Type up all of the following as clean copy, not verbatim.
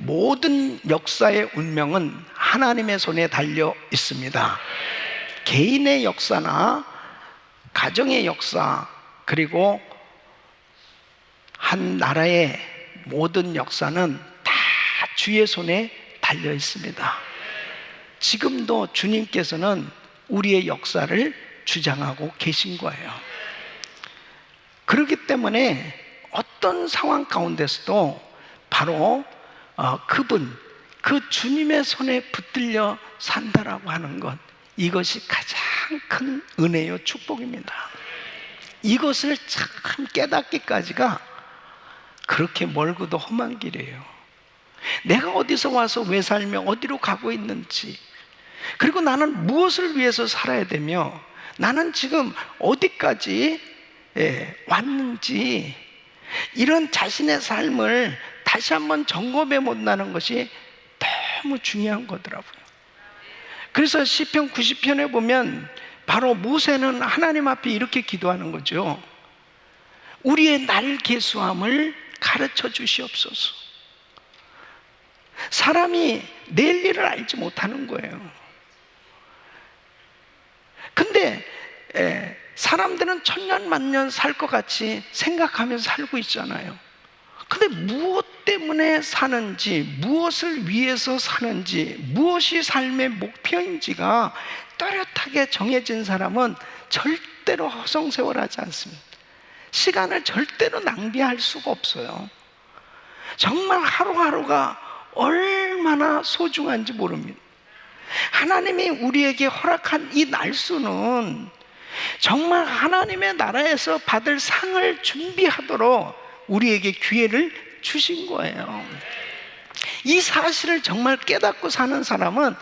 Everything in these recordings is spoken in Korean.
모든 역사의 운명은 하나님의 손에 달려 있습니다. 개인의 역사나 가정의 역사, 그리고 한 나라의 모든 역사는 다 주의 손에 달려 있습니다. 지금도 주님께서는 우리의 역사를 주장하고 계신 거예요. 그렇기 때문에 어떤 상황 가운데서도 바로 그 주님의 손에 붙들려 산다라고 하는 것, 이것이 가장 큰 은혜요 축복입니다. 이것을 참 깨닫기까지가 그렇게 멀고도 험한 길이에요. 내가 어디서 와서 왜 살며 어디로 가고 있는지, 그리고 나는 무엇을 위해서 살아야 되며 나는 지금 어디까지 왔는지, 이런 자신의 삶을 다시 한번 점검해 본다는 것이 너무 중요한 거더라고요. 그래서 시편 90편에 보면 바로 모세는 하나님 앞에 이렇게 기도하는 거죠. 우리의 날 계수함을 가르쳐 주시옵소서. 사람이 내일 일을 알지 못하는 거예요. 근데 사람들은 천년 만년 살 것 같이 생각하면서 살고 있잖아요. 근데 무엇 때문에 사는지, 무엇을 위해서 사는지, 무엇이 삶의 목표인지가 또렷하게 정해진 사람은 절대로 허송세월하지 않습니다. 시간을 절대로 낭비할 수가 없어요. 정말 하루하루가 얼마나 소중한지 모릅니다. 하나님이 우리에게 허락한 이 날수는 정말 하나님의 나라에서 받을 상을 준비하도록 우리에게 기회를 주신 거예요. 이 사실을 정말 깨닫고 사는 사람은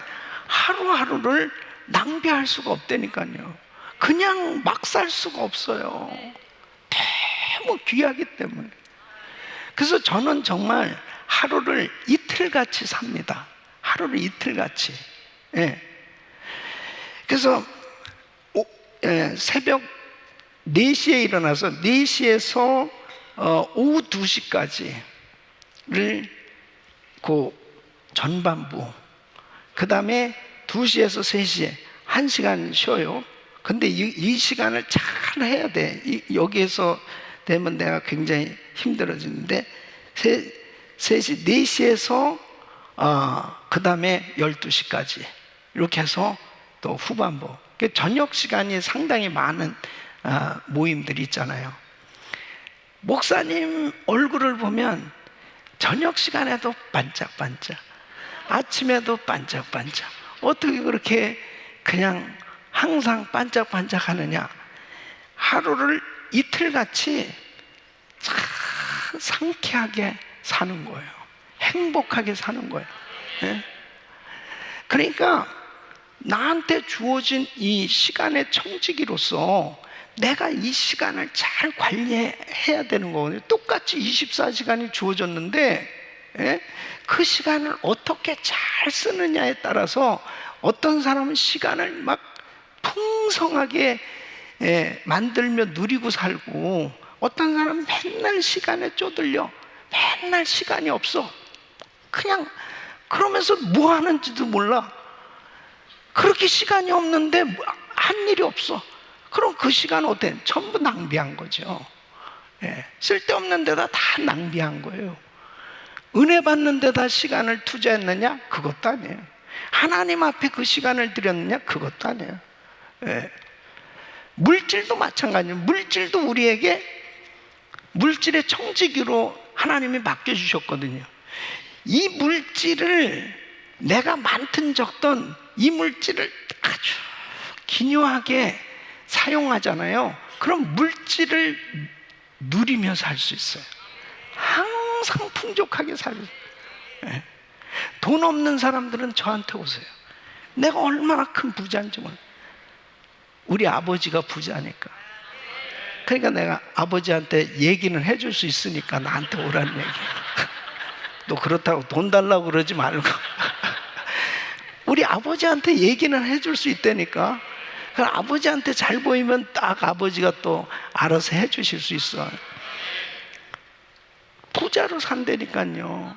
하루하루를 낭비할 수가 없다니까요. 그냥 막 살 수가 없어요. 너무 귀하기 때문에. 그래서 저는 정말 하루를 이틀같이 삽니다. 하루를 이틀같이. 그래서 새벽 4시에 일어나서 4시에서 오후 2시까지를 그 전반부, 그 다음에 2시에서 3시에 1시간 쉬어요. 근데 이 시간을 잘 해야 돼. 여기에서 되면 내가 굉장히 힘들어지는데 3시, 4시에서 그 다음에 12시까지 이렇게 해서 또 후반부, 저녁 시간이 상당히 많은 모임들이 있잖아요. 목사님 얼굴을 보면 저녁 시간에도 반짝반짝, 아침에도 반짝반짝, 어떻게 그렇게 그냥 항상 반짝반짝 하느냐. 하루를 이틀같이 참 상쾌하게 사는 거예요. 행복하게 사는 거예요. 그러니까 나한테 주어진 이 시간의 청지기로서 내가 이 시간을 잘 관리해야 되는 거거든요. 똑같이 24시간이 주어졌는데 그 시간을 어떻게 잘 쓰느냐에 따라서 어떤 사람은 시간을 막 풍성하게 만들며 누리고 살고, 어떤 사람은 맨날 시간에 쪼들려 맨날 시간이 없어. 그냥 그러면서 뭐 하는지도 몰라. 그렇게 시간이 없는데 한 일이 없어. 그럼 그 시간 어때? 전부 낭비한 거죠. 쓸데없는 데다 다 낭비한 거예요. 은혜 받는 데다 시간을 투자했느냐? 그것도 아니에요. 하나님 앞에 그 시간을 들였느냐? 그것도 아니에요. 물질도 마찬가지예요. 물질도 우리에게 물질의 청지기로 하나님이 맡겨주셨거든요. 이 물질을 내가 많든 적든 이 물질을 아주 기묘하게 사용하잖아요. 그럼 물질을 누리며 살 수 있어요. 항상 풍족하게 살고. 돈 없는 사람들은 저한테 오세요. 내가 얼마나 큰 부자인지 몰라요. 우리 아버지가 부자니까. 그러니까 내가 아버지한테 얘기는 해줄 수 있으니까 나한테 오라는 얘기야. 너 그렇다고 돈 달라고 그러지 말고. 우리 아버지한테 얘기는 해줄 수 있다니까. 아버지한테 잘 보이면 딱 아버지가 또 알아서 해주실 수 있어. 부자로 산다니까요.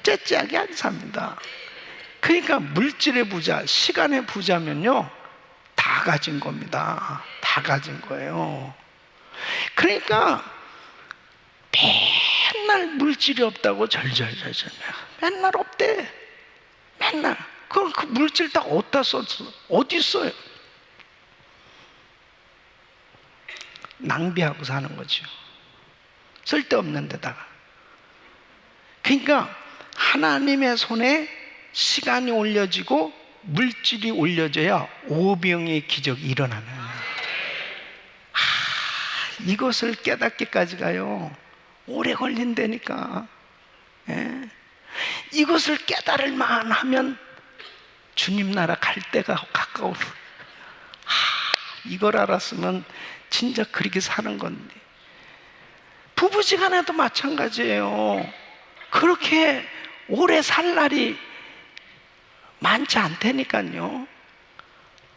째째하게 안 삽니다. 그러니까 물질의 부자, 시간의 부자면요, 다 가진 겁니다. 다 가진 거예요. 그러니까 맨날 물질이 없다고 절절절절 맨날 없대. 맨날. 그럼 그 물질 다 어디다 썼어? 어디 써요? 낭비하고 사는 거죠. 쓸데없는 데다가. 그러니까 하나님의 손에 시간이 올려지고 물질이 올려져야 오병의 기적이 일어나는 거예요. 이것을 깨닫기까지가요, 오래 걸린다니까. 예? 이것을 깨달을만 하면 주님 나라 갈 때가 가까워. 이걸 알았으면 진짜 그렇게 사는 건데. 부부지간에도 마찬가지예요. 그렇게 오래 살 날이 많지 않다니까요.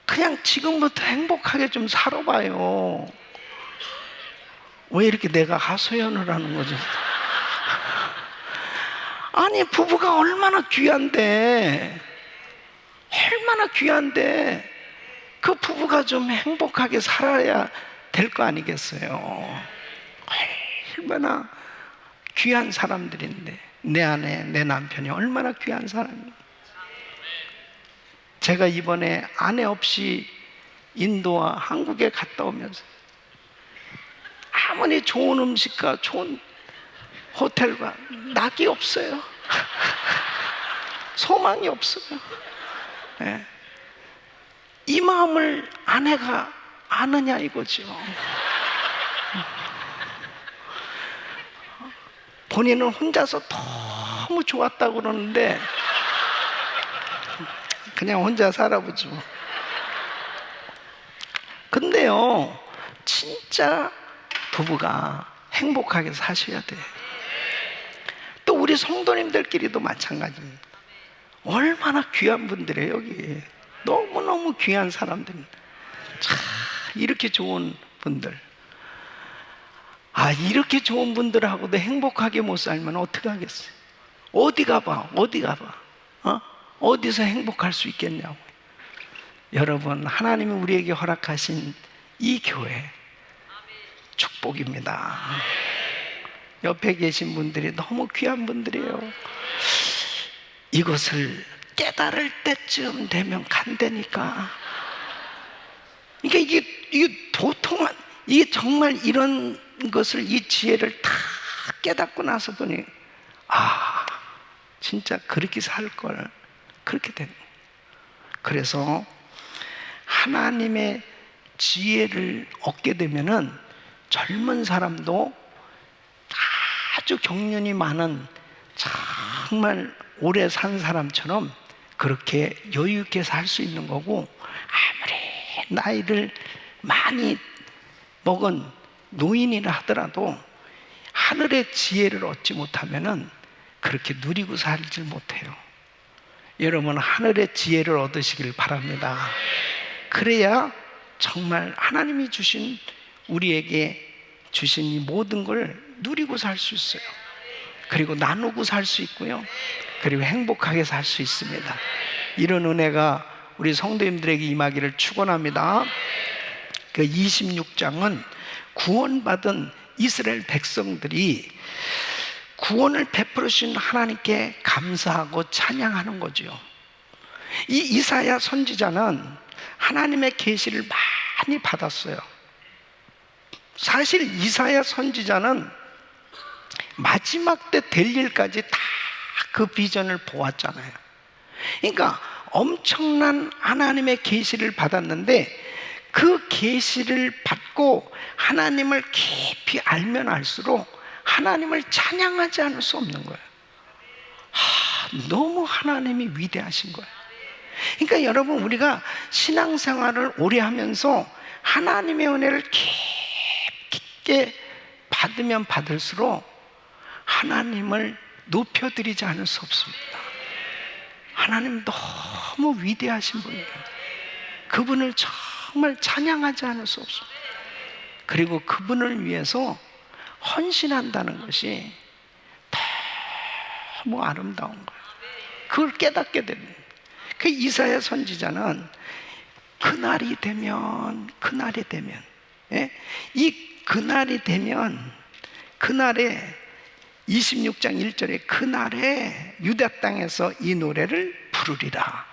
그냥 지금부터 행복하게 좀 살아봐요. 왜 이렇게 내가 하소연을 하는 거죠? 아니, 부부가 얼마나 귀한데, 얼마나 귀한데, 그 부부가 좀 행복하게 살아야 될 거 아니겠어요? 얼마나 귀한 사람들인데, 내 아내, 내 남편이 얼마나 귀한 사람이에요. 제가 이번에 아내 없이 인도와 한국에 갔다 오면서 아무리 좋은 음식과 좋은 호텔과 낙이 없어요. 소망이 없어요. 네. 이 마음을 아내가 아느냐 이거죠. 본인은 혼자서 너무 좋았다고 그러는데 그냥 혼자 살아보죠. 근데요, 진짜 부부가 행복하게 사셔야 돼. 또 우리 성도님들끼리도 마찬가지입니다. 얼마나 귀한 분들이에요, 여기. 너무너무 귀한 사람들. 참, 이렇게 좋은 분들. 이렇게 좋은 분들하고도 행복하게 못 살면 어떻게 하겠어요? 어디 가봐, 어디 가봐. 어디서 행복할 수 있겠냐고. 여러분, 하나님이 우리에게 허락하신 이 교회 축복입니다. 옆에 계신 분들이 너무 귀한 분들이에요. 이것을 깨달을 때쯤 되면 간다니까. 그러니까 이게 보통은, 이게 정말 이런 것을, 이 지혜를 다 깨닫고 나서 보니, 진짜 그렇게 살 걸. 그렇게 되는 거예요. 그래서 하나님의 지혜를 얻게 되면은 젊은 사람도 아주 경륜이 많은 정말 오래 산 사람처럼 그렇게 여유 있게 살 수 있는 거고, 아무리 나이를 많이 먹은 노인이라 하더라도 하늘의 지혜를 얻지 못하면은 그렇게 누리고 살질 못해요. 여러분, 하늘의 지혜를 얻으시길 바랍니다. 그래야 정말 하나님이 주신, 우리에게 주신 이 모든 걸 누리고 살 수 있어요. 그리고 나누고 살 수 있고요. 그리고 행복하게 살 수 있습니다. 이런 은혜가 우리 성도님들에게 임하기를 축원합니다. 그 26장은 구원받은 이스라엘 백성들이 구원을 베풀어 주신 하나님께 감사하고 찬양하는 거죠. 이 이사야 선지자는 하나님의 계시를 많이 받았어요. 사실 이사야 선지자는 마지막 때 될 일까지 다 그 비전을 보았잖아요. 그러니까 엄청난 하나님의 계시를 받았는데, 그 계시를 받고 하나님을 깊이 알면 알수록 하나님을 찬양하지 않을 수 없는 거예요. 너무 하나님이 위대하신 거예요. 그러니까 여러분, 우리가 신앙생활을 오래 하면서 하나님의 은혜를 깊게 받으면 받을수록 하나님을 높여드리지 않을 수 없습니다. 하나님 너무 위대하신 분이에요. 그분을 정말 찬양하지 않을 수 없습니다. 그리고 그분을 위해서 헌신한다는 것이 너무 아름다운 거예요. 그걸 깨닫게 되는 거예요. 그 이사야 선지자는 그날이 되면 예? 이 그날이 되면 그날에 26장 1절에 그날에 유다 땅에서 이 노래를 부르리라.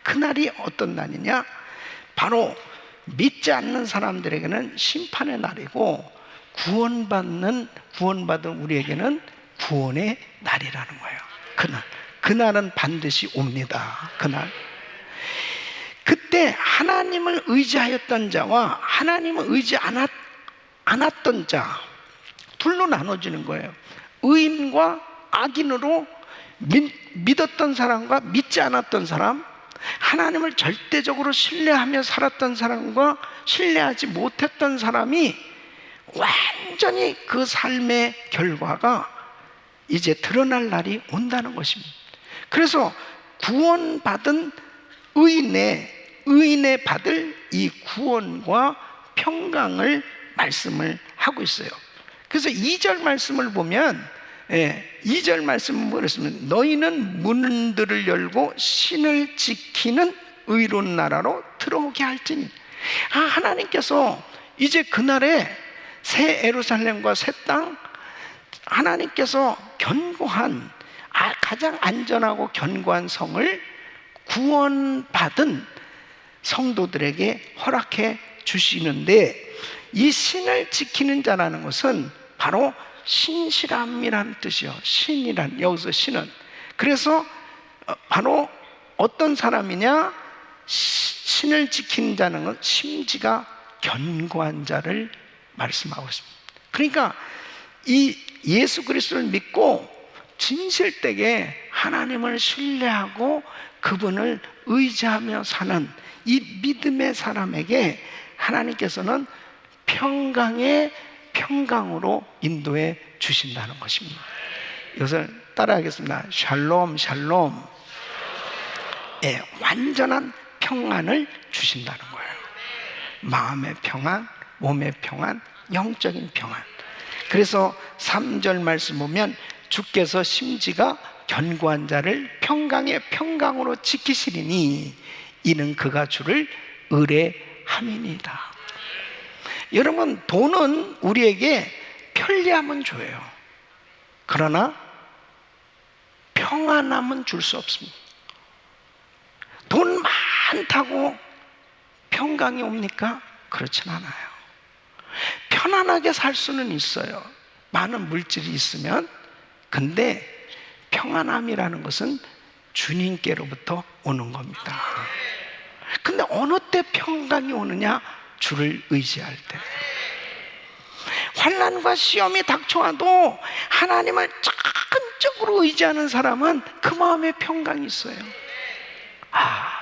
그날이 어떤 날이냐? 바로 믿지 않는 사람들에게는 심판의 날이고 구원받은 우리에게는 구원의 날이라는 거예요. 그날은 반드시 옵니다. 그때 하나님을 의지하였던 자와 하나님을 의지 않았던 자 둘로 나눠지는 거예요. 의인과 악인으로 믿었던 사람과 믿지 않았던 사람, 하나님을 절대적으로 신뢰하며 살았던 사람과 신뢰하지 못했던 사람이 완전히 그 삶의 결과가 이제 드러날 날이 온다는 것입니다. 그래서 구원받은 의인의 받을 이 구원과 평강을 말씀을 하고 있어요. 그래서 2절 말씀을 보면 2절 말씀은 뭐랬습니까? 너희는 문들을 열고 신을 지키는 의로운 나라로 들어오게 할지니. 하나님께서 이제 그날에 새 예루살렘과 새 땅, 하나님께서 견고한 가장 안전하고 견고한 성을 구원받은 성도들에게 허락해 주시는데, 이 신을 지키는 자라는 것은 바로 신실함이라는 뜻이요. 여기서 신은. 그래서 바로 어떤 사람이냐? 신을 지키는 자는 건 심지가 견고한 자를 말씀하고 있습니다. 그러니까 이 예수 그리스도를 믿고 진실되게 하나님을 신뢰하고 그분을 의지하며 사는 이 믿음의 사람에게 하나님께서는 평강의 평강으로 인도해 주신다는 것입니다. 이것을 따라하겠습니다. 샬롬 샬롬. 완전한 평안을 주신다는 거예요. 마음의 평안, 몸의 평안, 영적인 평안. 그래서 3절 말씀 보면 주께서 심지가 견고한 자를 평강의 평강으로 지키시리니 이는 그가 주를 의뢰함이니이다. 여러분, 돈은 우리에게 편리함은 줘요. 그러나 평안함은 줄 수 없습니다. 돈 많다고 평강이 옵니까? 그렇진 않아요. 편안하게 살 수는 있어요. 많은 물질이 있으면. 근데 평안함이라는 것은 주님께로부터 오는 겁니다. 근데 어느 때 평강이 오느냐? 주를 의지할 때. 환난과 시험이 닥쳐와도 하나님을 적극적으로 의지하는 사람은 그 마음에 평강이 있어요.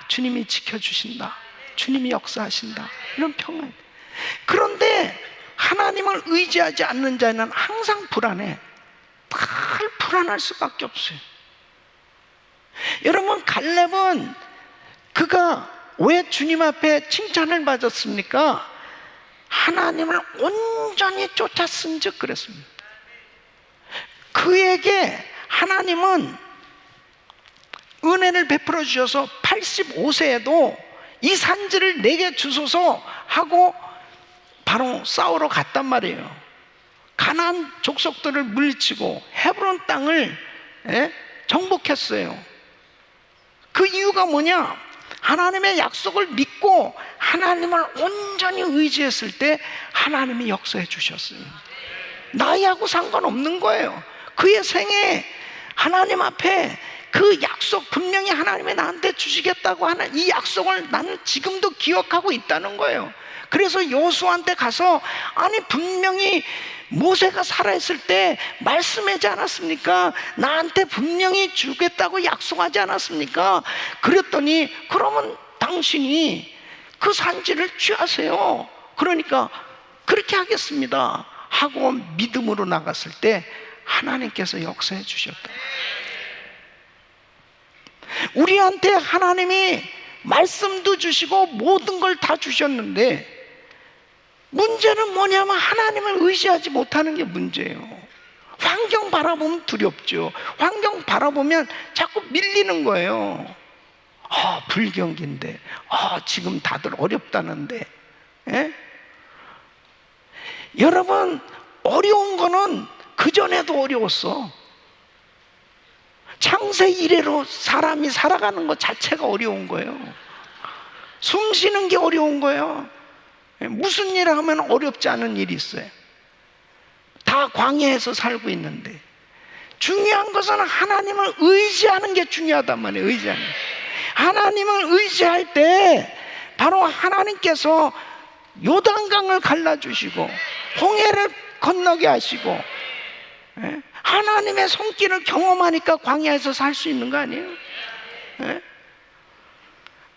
주님이 지켜주신다, 주님이 역사하신다, 이런 평안. 그런데 하나님을 의지하지 않는 자는 항상 불안해. 늘 불안할 수밖에 없어요. 여러분, 갈렙은 그가 왜 주님 앞에 칭찬을 받았습니까? 하나님을 온전히 쫓았은 즉 그랬습니다. 그에게 하나님은 은혜를 베풀어 주셔서 85세에도 이 산지를 내게 주소서 하고 바로 싸우러 갔단 말이에요. 가나안 족속들을 물리치고 헤브론 땅을 정복했어요. 그 이유가 뭐냐? 하나님의 약속을 믿고 하나님을 온전히 의지했을 때 하나님이 역사해 주셨어요. 나이하고 상관없는 거예요. 그의 생에 하나님 앞에 그 약속, 분명히 하나님이 나한테 주시겠다고 하는 이 약속을 나는 지금도 기억하고 있다는 거예요. 그래서 여호수아한테 가서, 아니 분명히 모세가 살아있을 때 말씀하지 않았습니까? 나한테 분명히 주겠다고 약속하지 않았습니까? 그랬더니 그러면 당신이 그 산지를 취하세요. 그러니까 그렇게 하겠습니다 하고 믿음으로 나갔을 때 하나님께서 역사해 주셨다. 우리한테 하나님이 말씀도 주시고 모든 걸 다 주셨는데 문제는 뭐냐면 하나님을 의지하지 못하는 게 문제예요. 환경 바라보면 두렵죠. 환경 바라보면 자꾸 밀리는 거예요. 불경기인데, 지금 다들 어렵다는데. 예? 여러분, 어려운 거는 그전에도 어려웠어. 창세 이래로 사람이 살아가는 것 자체가 어려운 거예요. 숨 쉬는 게 어려운 거예요. 무슨 일을 하면 어렵지 않은 일이 있어요. 다 광야에서 살고 있는데, 중요한 것은 하나님을 의지하는 게 중요하단 말이에요. 의지하는 게. 하나님을 의지할 때 바로 하나님께서 요단강을 갈라주시고 홍해를 건너게 하시고, 하나님의 손길을 경험하니까 광야에서 살 수 있는 거 아니에요?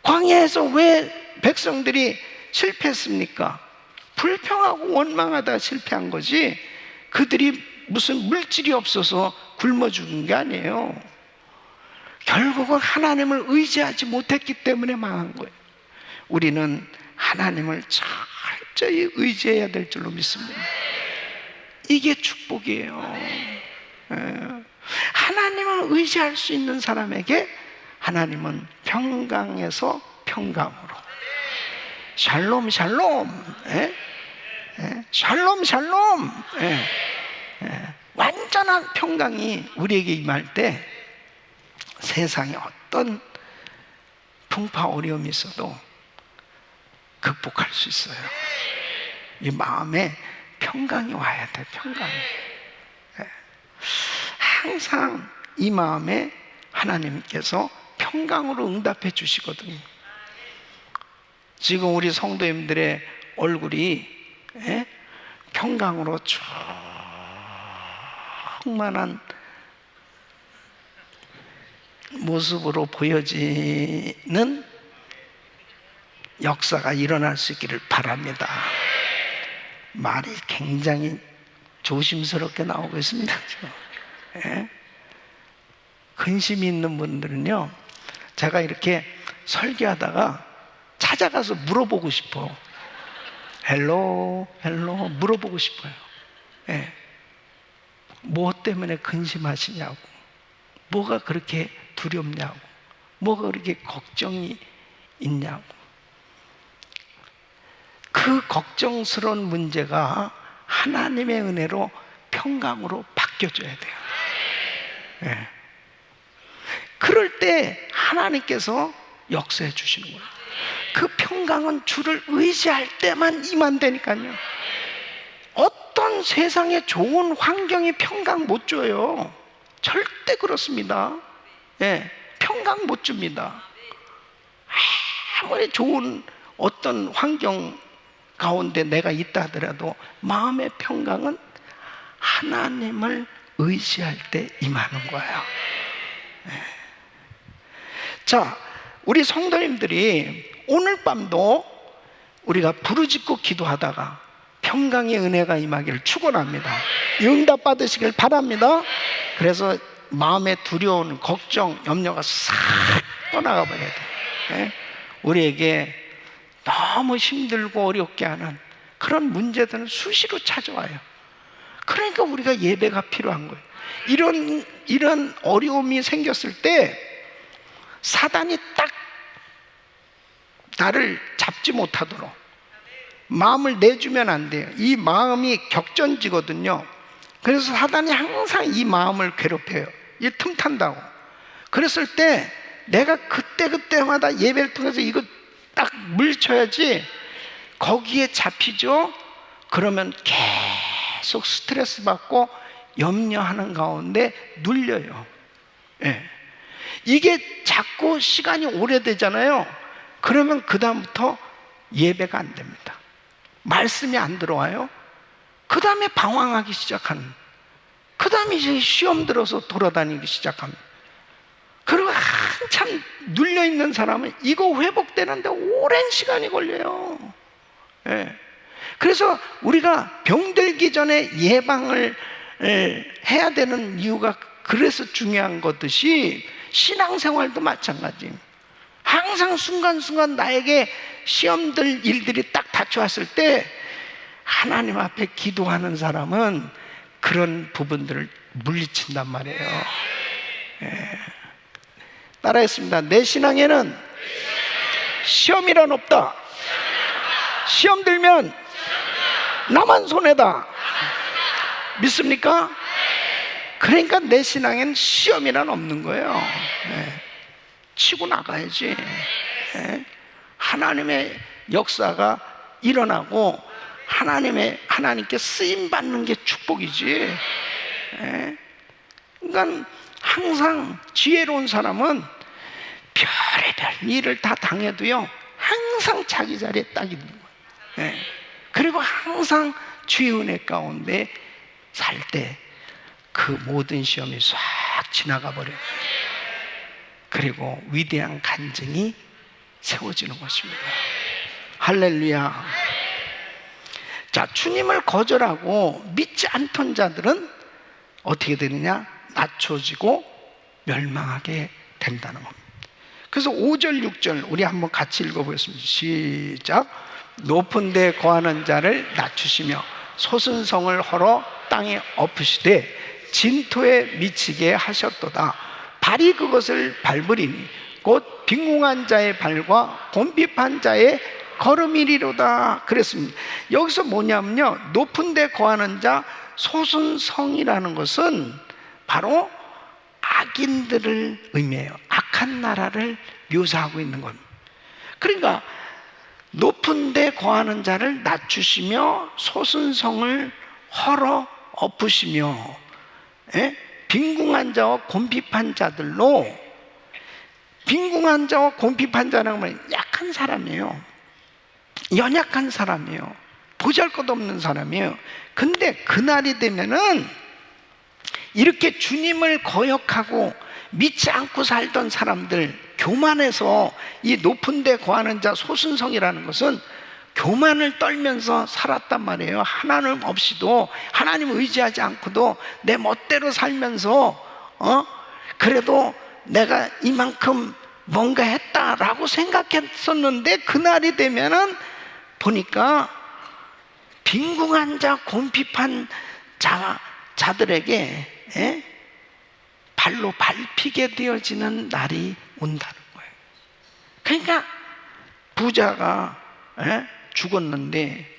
광야에서 왜 백성들이 실패했습니까? 불평하고 원망하다 실패한 거지, 그들이 무슨 물질이 없어서 굶어 죽은 게 아니에요. 결국은 하나님을 의지하지 못했기 때문에 망한 거예요. 우리는 하나님을 철저히 의지해야 될 줄로 믿습니다. 이게 축복이에요. 하나님을 의지할 수 있는 사람에게 하나님은 평강에서 평강으로, 샬롬 샬롬, 샬롬 샬롬, 완전한 평강이 우리에게 임할 때 세상에 어떤 풍파 어려움이 있어도 극복할 수 있어요. 이 마음에 평강이 와야 돼. 평강이. 항상 이 마음에 하나님께서 평강으로 응답해 주시거든요. 지금 우리 성도님들의 얼굴이 평강으로 충만한 모습으로 보여지는 역사가 일어날 수 있기를 바랍니다. 말이 굉장히 조심스럽게 나오고 있습니다. 근심이 있는 분들은요, 제가 이렇게 설교하다가 찾아가서 물어보고 싶어. 헬로 물어보고 싶어요. 뭐 때문에 근심하시냐고, 뭐가 그렇게 두렵냐고, 뭐가 그렇게 걱정이 있냐고. 그 걱정스러운 문제가 하나님의 은혜로 평강으로 바뀌어줘야 돼요. 그럴 때 하나님께서 역사해 주시는 거예요. 그 평강은 주를 의지할 때만 임한다니까요. 어떤 세상에 좋은 환경이 평강 못 줘요. 절대 그렇습니다. 평강 못 줍니다. 아무리 좋은 어떤 환경 가운데 내가 있다 하더라도 마음의 평강은 하나님을 의지할 때 임하는 거예요. 자, 우리 성도님들이 오늘 밤도 우리가 부르짖고 기도하다가 평강의 은혜가 임하기를 축원합니다. 응답 받으시길 바랍니다. 그래서 마음에 두려운 걱정, 염려가 싹 떠나가 버려야 돼요. 우리에게 너무 힘들고 어렵게 하는 그런 문제들은 수시로 찾아와요. 그러니까 우리가 예배가 필요한 거예요. 이런 어려움이 생겼을 때 사단이 딱 나를 잡지 못하도록 마음을 내주면 안 돼요. 이 마음이 격전지거든요. 그래서 사단이 항상 이 마음을 괴롭혀요. 이 틈탄다고. 그랬을 때 내가 그때마다 예배를 통해서 이거 딱 물쳐야지 거기에 잡히죠. 그러면 계속 스트레스 받고 염려하는 가운데 눌려요. 이게 자꾸 시간이 오래되잖아요. 그러면 그 다음부터 예배가 안 됩니다. 말씀이 안 들어와요. 그 다음에 방황하기 시작하는, 그 다음에 이제 시험 들어서 돌아다니기 시작합니다. 그리고 한참 눌려있는 사람은 이거 회복되는데 오랜 시간이 걸려요. 그래서 우리가 병들기 전에 예방을 해야 되는 이유가 그래서 중요한 것듯이 신앙생활도 마찬가지입니다. 항상 순간순간 나에게 시험들 일들이 딱 닥쳐왔을 때 하나님 앞에 기도하는 사람은 그런 부분들을 물리친단 말이에요. 예. 따라했습니다. 내 신앙에는 시험이란 없다. 시험 들면 나만 손해다. 믿습니까? 그러니까 내 신앙에는 시험이란 없는 거예요. 네. 치고 나가야지. 네. 하나님의 역사가 일어나고 하나님께 쓰임 받는 게 축복이지. 네. 그러니까 항상 지혜로운 사람은 별의별 일을 다 당해도요, 항상 자기 자리에 딱 있는 거예요. 네. 그리고 항상 주의 은혜 가운데 살 때 그 모든 시험이 싹 지나가 버려요. 그리고 위대한 간증이 세워지는 것입니다. 할렐루야. 자, 주님을 거절하고 믿지 않던 자들은 어떻게 되느냐? 낮춰지고 멸망하게 된다는 겁니다. 그래서 5절 6절 우리 한번 같이 읽어보겠습니다. 시작. 높은 데 거하는 자를 낮추시며 솟은 성을 헐어 땅에 엎으시되 진토에 미치게 하셨도다. 발이 그것을 밟으리니 곧 빈궁한 자의 발과 곰핍한 자의 걸음이리로다. 그랬습니다. 여기서 뭐냐면요, 높은 데 거하는 자, 솟은 성이라는 것은 바로 악인들을 의미해요. 악한 나라를 묘사하고 있는 겁니다. 그러니까 높은 데 거하는 자를 낮추시며 솟은 성을 헐어 엎으시며, 빈궁한 자와 곰핍한 자들로, 빈궁한 자와 곰핍한 자는 뭐예요? 약한 사람이에요. 연약한 사람이에요. 보잘것없는 사람이에요. 근데 그날이 되면은 이렇게 주님을 거역하고 믿지 않고 살던 사람들, 교만해서 이 높은 데 거하는 자 소순성이라는 것은 교만을 떨면서 살았단 말이에요. 하나님 없이도, 하나님 의지하지 않고도 내 멋대로 살면서 그래도 내가 이만큼 뭔가 했다라고 생각했었는데, 그날이 되면은 보니까 빈궁한 자, 곰핍한 자들에게 발로 밟히게 되어지는 날이 온다는 거예요. 그러니까 부자가 죽었는데,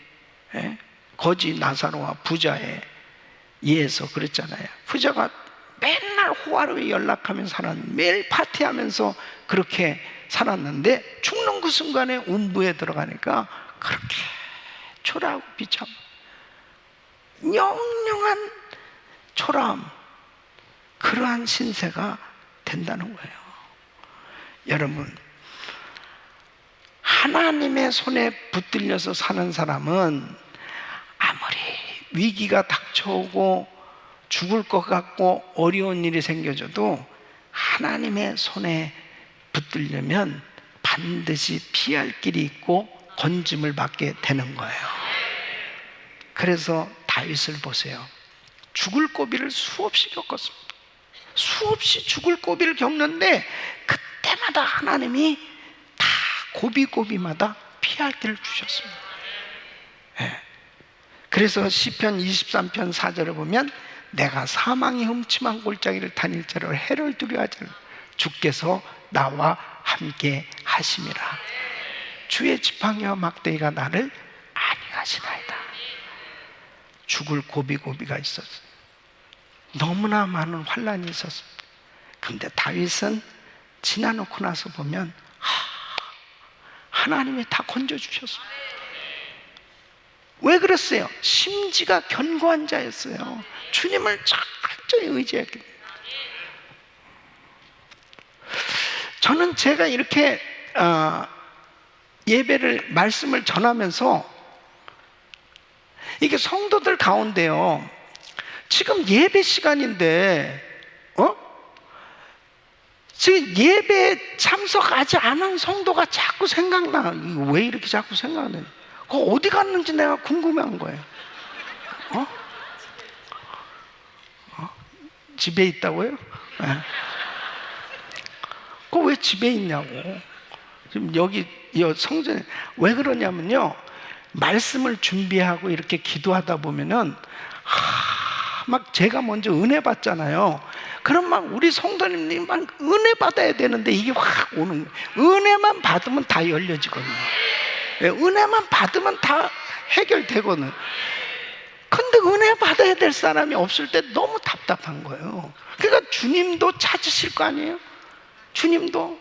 거지 나사로와 부자에 의해서 그랬잖아요. 부자가 맨날 호화롭게 연락하면서 살았는데, 매일 파티하면서 그렇게 살았는데, 죽는 그 순간에 운부에 들어가니까 그렇게 초라하고 비참, 영영한 초라함, 그러한 신세가 된다는 거예요. 여러분, 하나님의 손에 붙들려서 사는 사람은 아무리 위기가 닥쳐오고 죽을 것 같고 어려운 일이 생겨져도 하나님의 손에 붙들려면 반드시 피할 길이 있고 건짐을 받게 되는 거예요. 그래서 다윗을 보세요. 죽을 고비를 수없이 겪었습니다. 수없이 죽을 고비를 겪는데 그때마다 하나님이 다 고비고비마다 피할 길을 주셨습니다. 그래서 시편 23편 4절에 보면 내가 사망의 흠침한 골짜기를 다닐지라도 해를 두려워하지 않으라. 주께서 나와 함께 하심이라. 주의 지팡이와 막대기가 나를 안위하시나이다. 죽을 고비고비가 있었어요. 너무나 많은 환난이 있었습니다. 그런데 다윗은 지나놓고 나서 보면 하나님이 다 건져주셨어요. 왜 그랬어요? 심지가 견고한 자였어요. 주님을 철저히 의지했기 때문에. 저는 제가 이렇게 예배를, 말씀을 전하면서 이게 성도들 가운데요, 지금 예배 시간인데 지금 예배에 참석하지 않은 성도가 자꾸 생각나. 왜 이렇게 자꾸 생각나요? 그거 어디 갔는지 내가 궁금한 거예요. 집에 있다고요? 네. 그거 왜 집에 있냐고. 지금 여기 성전에 왜 그러냐면요, 말씀을 준비하고 이렇게 기도하다 보면은 막 제가 먼저 은혜 받잖아요. 그럼 막 우리 성도님들이 막 은혜 받아야 되는데 이게 확 오는 거예요. 은혜만 받으면 다 열려지거든요. 은혜만 받으면 다 해결되거든요. 근데 은혜 받아야 될 사람이 없을 때 너무 답답한 거예요. 그러니까 주님도 찾으실 거 아니에요? 주님도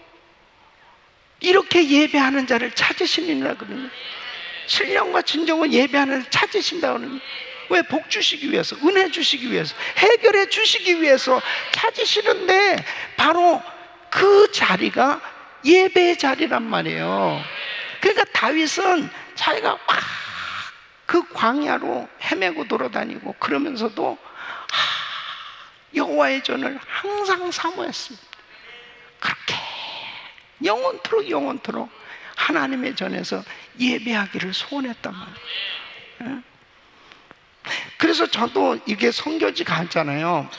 이렇게 예배하는 자를 찾으시느니라 그러거든요. 신령과 진정은 예배하는 자를 찾으신다고 그러거든요. 왜? 복 주시기 위해서, 은혜 주시기 위해서, 해결해 주시기 위해서 찾으시는데 바로 그 자리가 예배의 자리란 말이에요. 그러니까 다윗은 자기가 막 그 광야로 헤매고 돌아다니고 그러면서도 여호와의 전을 항상 사모했습니다. 그렇게 영원토록 하나님의 전에서 예배하기를 소원했단 말이에요. 그래서 저도 이게 선교지 가잖아요.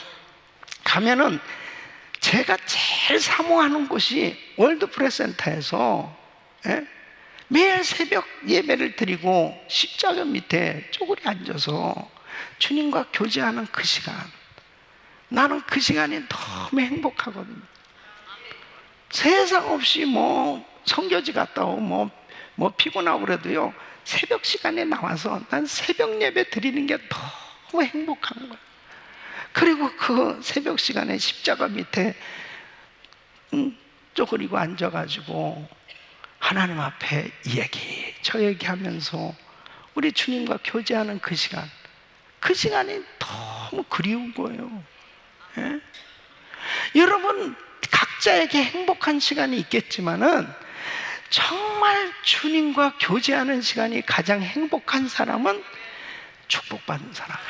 가면은 제가 제일 사모하는 곳이 월드프레스센터에서 매일 새벽 예배를 드리고 십자가 밑에 쪼그리 앉아서 주님과 교제하는 그 시간, 나는 그 시간이 너무 행복하거든요. 세상 없이 뭐 선교지 갔다 오고 뭐 피곤하고 그래도요, 새벽 시간에 나와서 난 새벽 예배 드리는 게 너무 행복한 거예요. 그리고 그 새벽 시간에 십자가 밑에 쪼그리고 앉아가지고 하나님 앞에 저 얘기하면서 우리 주님과 교제하는 그 시간이 너무 그리운 거예요. 여러분 각자에게 행복한 시간이 있겠지만은 정말 주님과 교제하는 시간이 가장 행복한 사람은 축복받은 사람이에요.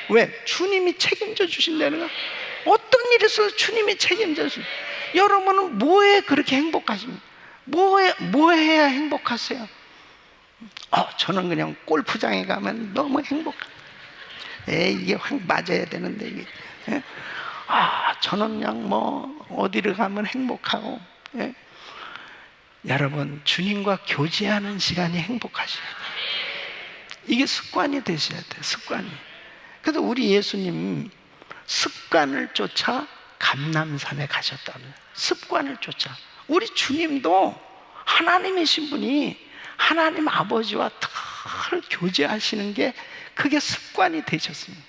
왜? 주님이 책임져 주신다는 거예요. 어떤 일이 있어도 주님이 책임져 주세요. 여러분은 뭐에 그렇게 행복하십니까? 뭐 해야 행복하세요? 저는 그냥 골프장에 가면 너무 행복해요. 이게 확 맞아야 되는데 이게. 저는 그냥 뭐 어디를 가면 행복하고. 여러분 주님과 교제하는 시간이 행복하셔야 돼요. 이게 습관이 되셔야 돼요. 습관이. 그래서 우리 예수님 습관을 쫓아 감람산에 가셨다는, 습관을 쫓아. 우리 주님도 하나님이신 분이 하나님 아버지와 늘 교제하시는 게 그게 습관이 되셨습니다.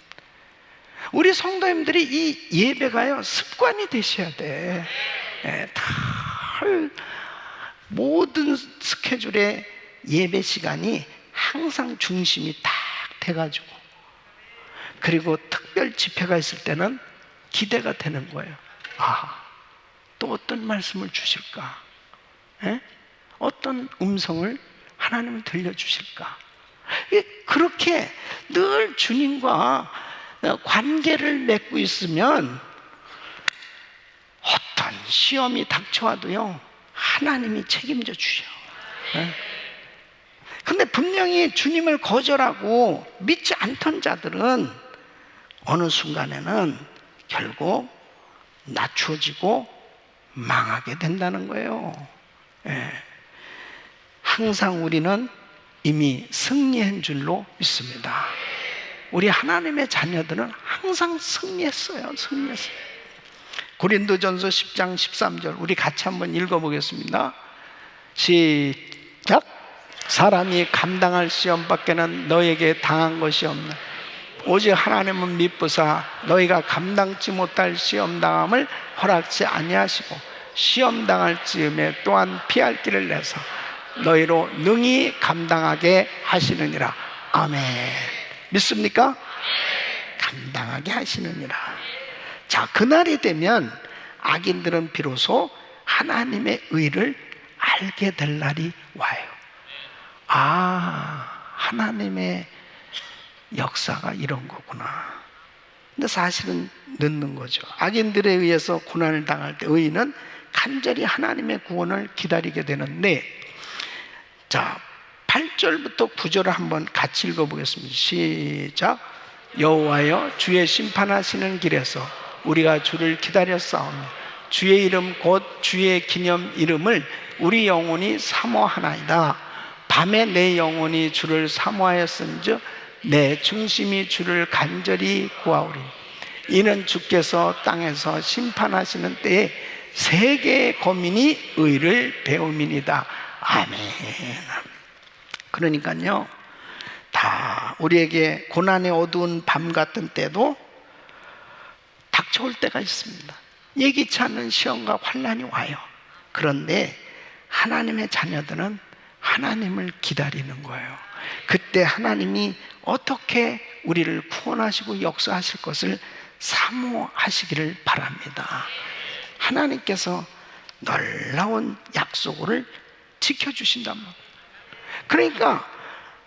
우리 성도님들이 이 예배가요 습관이 되셔야 돼. 늘 모든 스케줄의 예배 시간이 항상 중심이 딱 돼가지고, 그리고 특별 집회가 있을 때는 기대가 되는 거예요. 또 어떤 말씀을 주실까? 어떤 음성을 하나님은 들려주실까? 그렇게 늘 주님과 관계를 맺고 있으면 어떤 시험이 닥쳐와도요 하나님이 책임져 주셔. 근데 분명히 주님을 거절하고 믿지 않던 자들은 어느 순간에는 결국 낮추어지고 망하게 된다는 거예요. 항상 우리는 이미 승리한 줄로 믿습니다. 우리 하나님의 자녀들은 항상 승리했어요. 고린도전서 10장 13절 우리 같이 한번 읽어보겠습니다. 시작. 사람이 감당할 시험밖에는 너에게 당한 것이 없나. 오직 하나님은 미쁘사 너희가 감당치 못할 시험당함을 허락지 아니하시고 시험당할 즈음에 또한 피할 길을 내서 너희로 능히 감당하게 하시느니라. 아멘. 믿습니까? 감당하게 하시느니라. 자, 그날이 되면 악인들은 비로소 하나님의 의를 알게 될 날이 와요. 하나님의 역사가 이런 거구나. 근데 사실은 늦는 거죠. 악인들에 의해서 고난을 당할 때 의인은 간절히 하나님의 구원을 기다리게 되는데, 자 8절부터 9절을 한번 같이 읽어보겠습니다. 시작. 여호와여 주의 심판하시는 길에서 우리가 주를 기다렸사오니 주의 이름 곧 주의 기념 이름을 우리 영혼이 사모하나이다. 밤에 내 영혼이 주를 사모하였은즉 내 중심이 주를 간절히 구하오리. 이는 주께서 땅에서 심판하시는 때에 세계의 거민이 의를 배움이니이다. 아멘. 그러니까요, 다 우리에게 고난의 어두운 밤 같은 때도 닥쳐올 때가 있습니다. 예기치 않은 시험과 환난이 와요. 그런데 하나님의 자녀들은 하나님을 기다리는 거예요. 그때 하나님이 어떻게 우리를 구원하시고 역사하실 것을 사모하시기를 바랍니다. 하나님께서 놀라운 약속을 지켜주신단 말이에요. 그러니까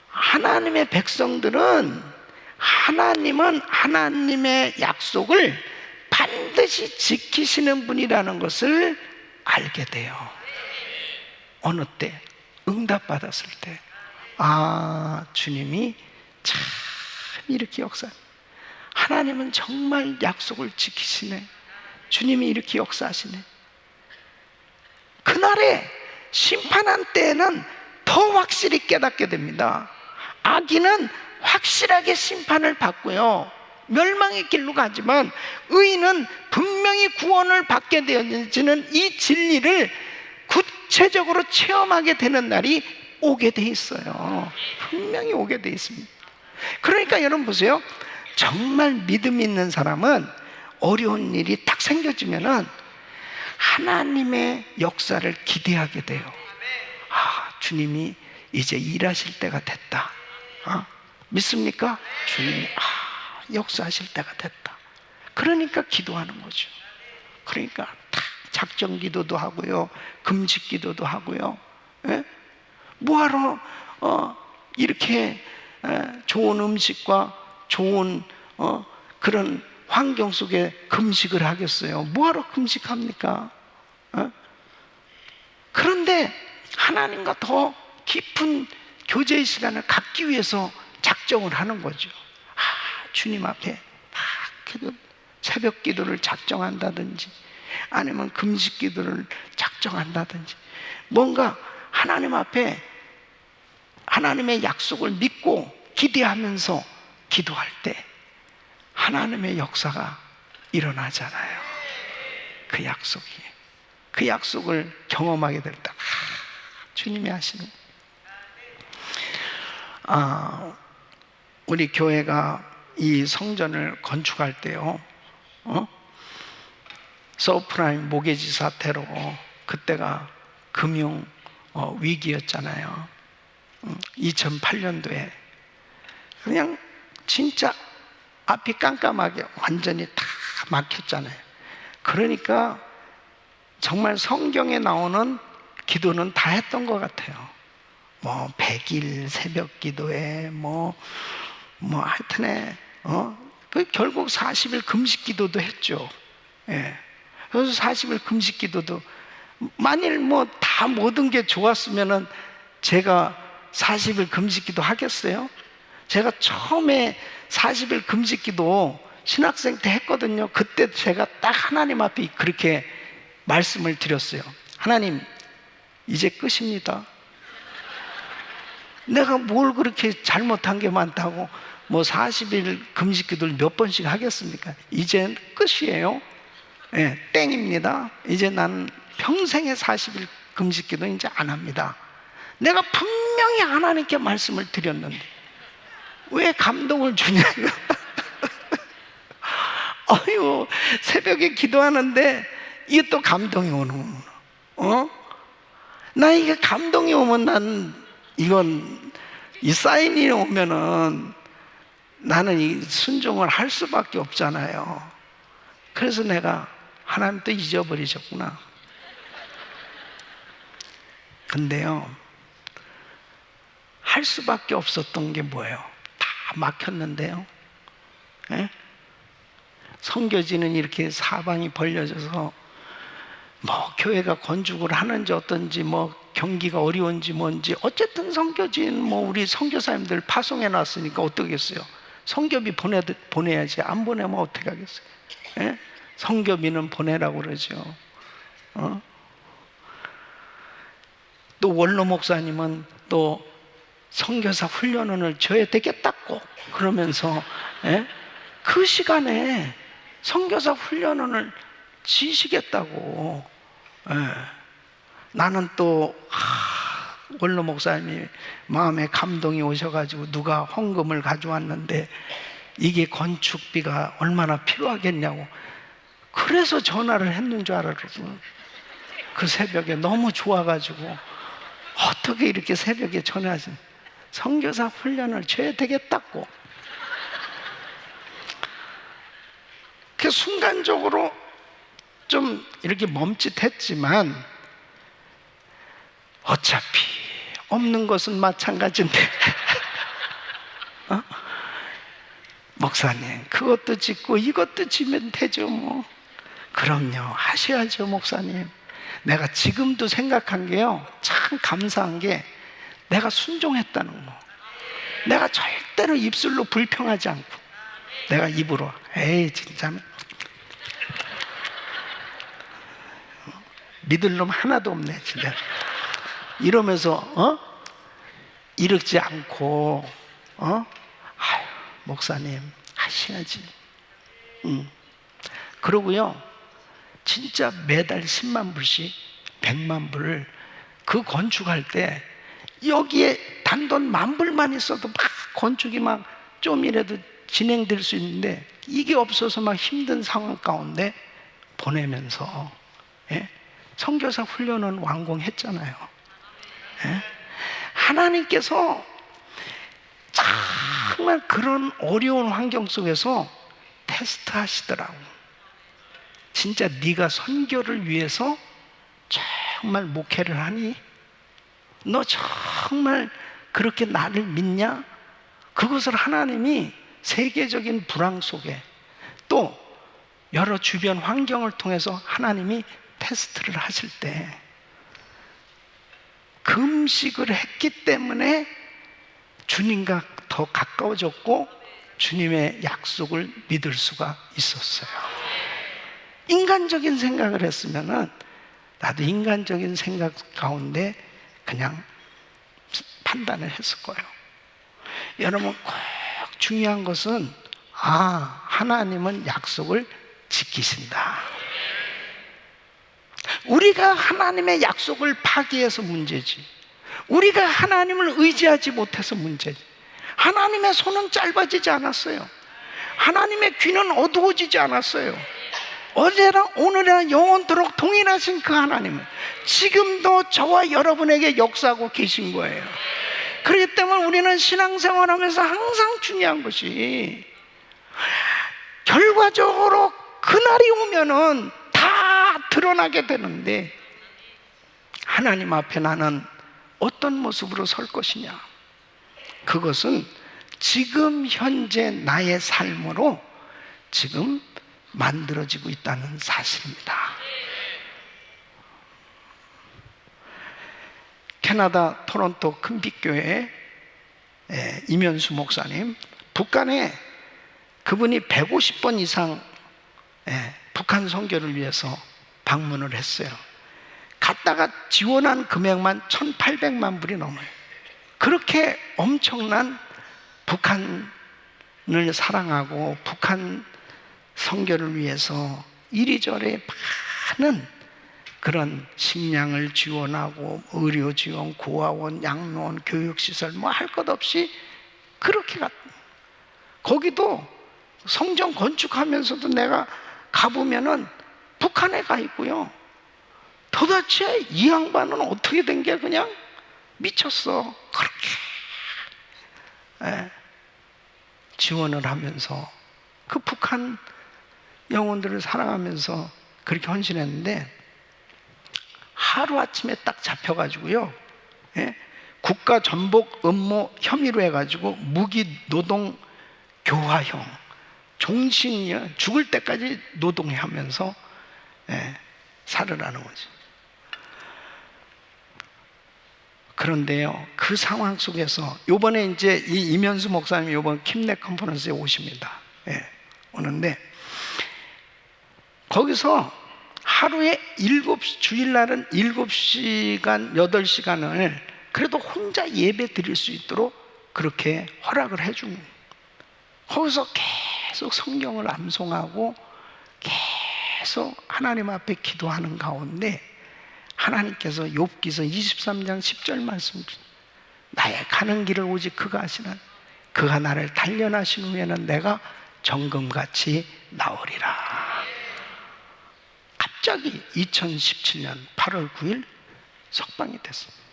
하나님의 백성들은, 하나님은 하나님의 약속을 반드시 지키시는 분이라는 것을 알게 돼요. 어느 때? 응답받았을 때. 아, 주님이 참 이렇게 하나님은 정말 약속을 지키시네. 주님이 이렇게 역사하시네. 그날에 심판한 때에는 더 확실히 깨닫게 됩니다. 악인은 확실하게 심판을 받고요, 멸망의 길로 가지만 의인은 분명히 구원을 받게 되어지는 이 진리를 구체적으로 체험하게 되는 날이 오게 돼 있어요. 분명히 오게 돼 있습니다. 그러니까 여러분 보세요. 정말 믿음 있는 사람은 어려운 일이 딱 생겨지면은 하나님의 역사를 기대하게 돼요. 아, 주님이 이제 일하실 때가 됐다. 믿습니까? 주님이 역사하실 때가 됐다. 그러니까 기도하는 거죠. 그러니까 딱 작정 기도도 하고요, 금식 기도도 하고요. 예? 뭐하러 이렇게 좋은 음식과 좋은 그런 환경 속에 금식을 하겠어요? 뭐하러 금식합니까? 그런데 하나님과 더 깊은 교제의 시간을 갖기 위해서 작정을 하는 거죠. 주님 앞에 새벽 기도를 작정한다든지, 아니면 금식 기도를 작정한다든지, 뭔가 하나님 앞에 하나님의 약속을 믿고 기대하면서 기도할 때 하나님의 역사가 일어나잖아요. 그 약속을 경험하게 될 때 주님이 하시는. 우리 교회가 이 성전을 건축할 때요, 서프라임 모기지 사태로 그때가 금융 위기였잖아요. 2008년도에 그냥 진짜 앞이 깜깜하게 완전히 다 막혔잖아요. 그러니까 정말 성경에 나오는 기도는 다 했던 것 같아요. 100일 새벽 기도에 하여튼에 결국 40일 금식 기도도 했죠. 예. 그래서 40일 금식 기도도, 만일 다 모든 게 좋았으면은 제가 40일 금식 기도 하겠어요? 제가 처음에 40일 금식 기도 신학생 때 했거든요. 그때 제가 딱 하나님 앞에 그렇게 말씀을 드렸어요. 하나님, 이제 끝입니다. 내가 뭘 그렇게 잘못한 게 많다고 40일 금식 기도를 몇 번씩 하겠습니까? 이제 끝이에요. 네, 땡입니다. 이제 나는 평생에 40일 금식 기도 이제 안 합니다. 내가 분명히 하나님께 말씀을 드렸는데 왜 감동을 주냐고. 어휴, 새벽에 기도하는데 이게 또 감동이 오는구나. 나 이게 감동이 오면 난 이 사인이 오면은 나는 이 순종을 할 수밖에 없잖아요. 그래서 내가 하나님 또 잊어버리셨구나. 근데요, 할 수밖에 없었던 게 뭐예요? 다 막혔는데요. 예? 선교지는 이렇게 사방이 벌려져서 교회가 건축을 하는지 어떤지 경기가 어려운지 뭔지, 어쨌든 선교지는 우리 선교사님들 파송해 놨으니까 어떻겠어요? 선교비 보내야지. 안 보내면 어떻게 하겠어요? 예? 선교비는 보내라고 그러죠. 또 원로 목사님은 또 선교사 훈련원을 져야 되겠다고 그러면서, 예? 그 시간에 선교사 훈련원을 지시겠다고. 예. 나는 또 원로 목사님이 마음에 감동이 오셔가지고 누가 헌금을 가져왔는데 이게 건축비가 얼마나 필요하겠냐고, 그래서 전화를 했는 줄 알았거든. 그 새벽에 너무 좋아가지고 어떻게 이렇게 새벽에 전화하신, 선교사 훈련을 줘야 되겠다고. 그 순간적으로 좀 이렇게 멈칫했지만 어차피 없는 것은 마찬가지인데 목사님 그것도 짓고 이것도 지면 되죠 뭐. 그럼요, 하셔야죠 목사님. 내가 지금도 생각한 게요, 참 감사한 게 내가 순종했다는 거. 내가 절대로 입술로 불평하지 않고 내가 입으로 에이 진짜 믿을 놈 하나도 없네 진짜 이러면서 이러지 않고 아유 목사님 하셔야지. 그러고요 진짜 매달 10만 불씩 100만 불을 그 건축할 때 여기에 단돈 10,000불만 있어도 막 건축이 막 좀이라도 진행될 수 있는데 이게 없어서 막 힘든 상황 가운데 보내면서, 예? 선교사 훈련은 완공했잖아요. 예? 하나님께서 정말 그런 어려운 환경 속에서 테스트 하시더라고. 진짜 네가 선교를 위해서 정말 목회를 하니? 너 정말 그렇게 나를 믿냐? 그것을 하나님이 세계적인 불황 속에 또 여러 주변 환경을 통해서 하나님이 테스트를 하실 때 금식을 했기 때문에 주님과 더 가까워졌고 주님의 약속을 믿을 수가 있었어요. 인간적인 생각을 했으면은 나도 인간적인 생각 가운데 그냥 판단을 했을 거예요. 여러분 꼭 중요한 것은 하나님은 약속을 지키신다. 우리가 하나님의 약속을 파기해서 문제지, 우리가 하나님을 의지하지 못해서 문제지. 하나님의 손은 짧아지지 않았어요. 하나님의 귀는 어두워지지 않았어요. 어제랑 오늘이랑 영원토록 동일하신 그 하나님은 지금도 저와 여러분에게 역사하고 계신 거예요. 그렇기 때문에 우리는 신앙생활하면서 항상 중요한 것이 결과적으로 그날이 오면은 다 드러나게 되는데 하나님 앞에 나는 어떤 모습으로 설 것이냐, 그것은 지금 현재 나의 삶으로 지금 만들어지고 있다는 사실입니다. 캐나다 토론토 큰빛교회 이면수 목사님, 북한에 그분이 150번 이상 북한 선교를 위해서 방문을 했어요. 갔다가 지원한 금액만 1,800만 불이 넘어요. 그렇게 엄청난 북한을 사랑하고 북한 선교를 위해서 이리저리 많은 그런 식량을 지원하고 의료 지원, 고아원, 양로원, 교육시설 뭐 할 것 없이 그렇게 거기도 성전 건축하면서도 내가 가보면은 북한에 가 있고요. 도대체 이 양반은 어떻게 된 게 그냥 미쳤어. 그렇게 지원을 하면서 그 북한 영혼들을 사랑하면서 그렇게 헌신했는데 하루아침에 딱 잡혀가지고요, 국가 전복 음모 혐의로 해가지고 무기 노동 교화형, 종신이요, 죽을 때까지 노동하면서 살으라는 거죠. 그런데요, 그 상황 속에서 요번에 이제 이 이면수 목사님이 요번 킴넷 컨퍼런스에 오십니다. 오는데 거기서 하루에 주일날은 7시간, 8시간을 그래도 혼자 예배 드릴 수 있도록 그렇게 허락을 해준 거예요. 거기서 계속 성경을 암송하고 계속 하나님 앞에 기도하는 가운데 하나님께서 욥기서 23장 10절 말씀, 나의 가는 길을 오직 그가 아시나, 그가 나를 단련하신 후에는 내가 정금같이 나오리라. 갑자기 2017년 8월 9일 석방이 됐습니다.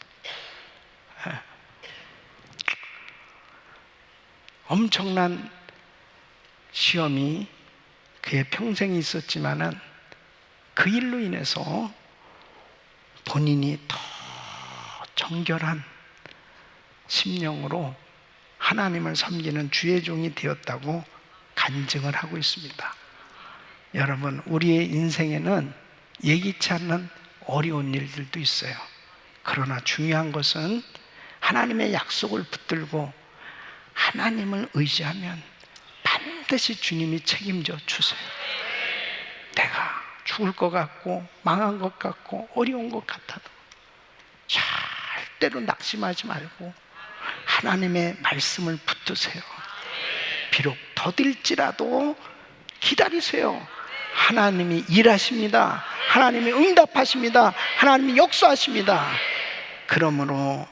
엄청난 시험이 그의 평생에 있었지만은 그 일로 인해서 본인이 더 정결한 심령으로 하나님을 섬기는 주의 종이 되었다고 간증을 하고 있습니다. 여러분, 우리의 인생에는 예기치 않는 어려운 일들도 있어요. 그러나 중요한 것은 하나님의 약속을 붙들고 하나님을 의지하면 반드시 주님이 책임져 주세요. 내가 죽을 것 같고 망한 것 같고 어려운 것 같아도 절대로 낙심하지 말고 하나님의 말씀을 붙드세요. 비록 더딜지라도 기다리세요. 하나님이 일하십니다. 하나님이 응답하십니다. 하나님이 역사하십니다. 그러므로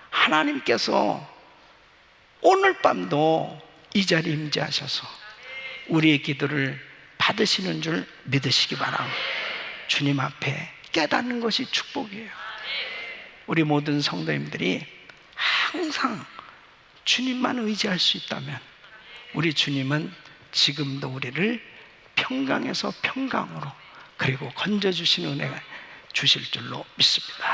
하나님께서 오늘 밤도 이 자리에 임재하셔서 우리의 기도를 받으시는 줄 믿으시기 바랍니다. 주님 앞에 깨닫는 것이 축복이에요. 우리 모든 성도님들이 항상 주님만 의지할 수 있다면 우리 주님은 지금도 우리를 평강에서 평강으로 그리고 건져주시는 은혜가 주실 줄로 믿습니다.